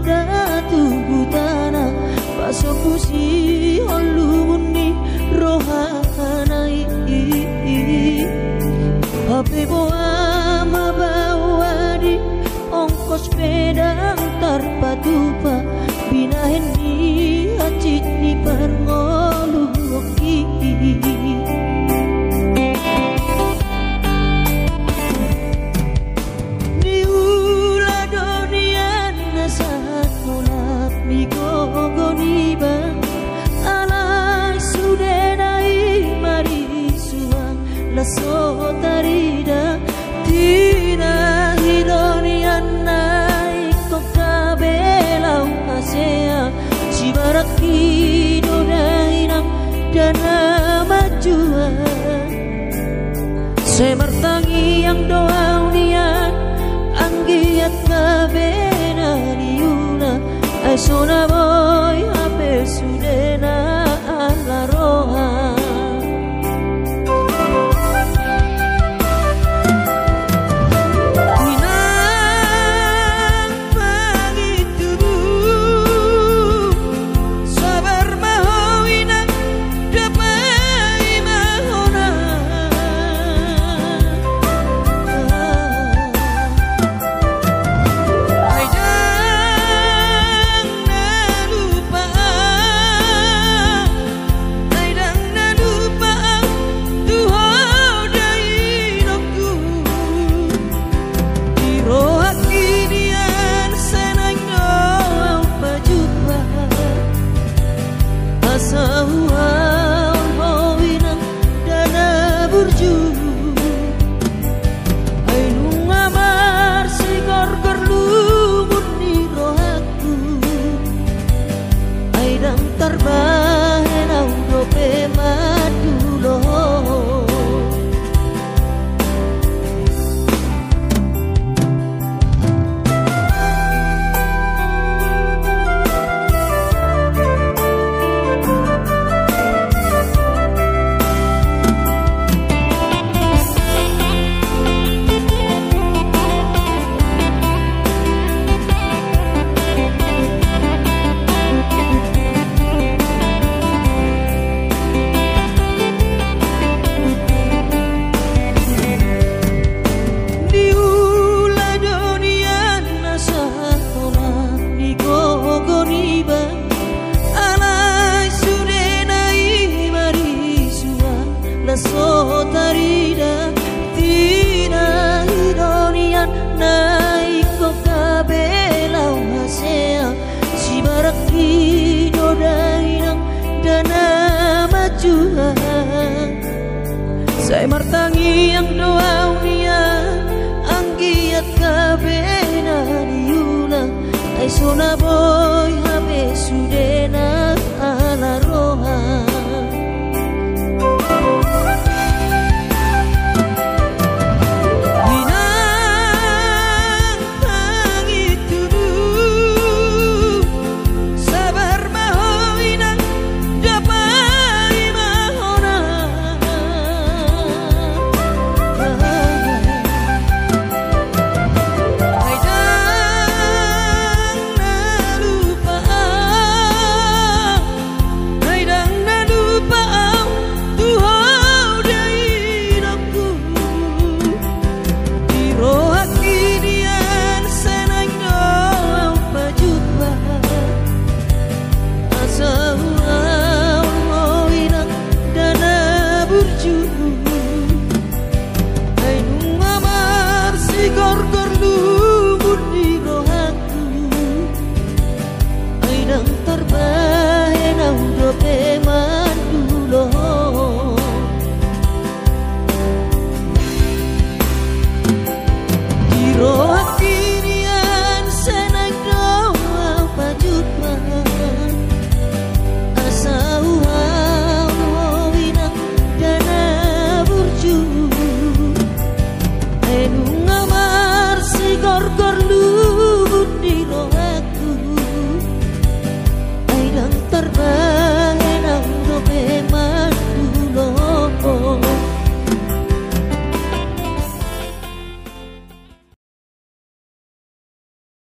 datu butana pasoku si holumuni rohanai Hape boa mabawa di ongkos pedang tarpatupa binahen ni acit ni parngoluki ni ula donian nasahat mulak mi gogoniba alai sudenai mari suang laso tarida tina hidonian nai kokabelau asea cibaraki dodainang dana majuan semartangi yang doa unian anggiat kabena diuna ai sona boy ape sudena ala roha sotarida tina hidonian naiko kabelau hasea sibaraki dodainang dana majuan saya martangi yang doa unian anggiat kabena diuna ai sona boy habe sude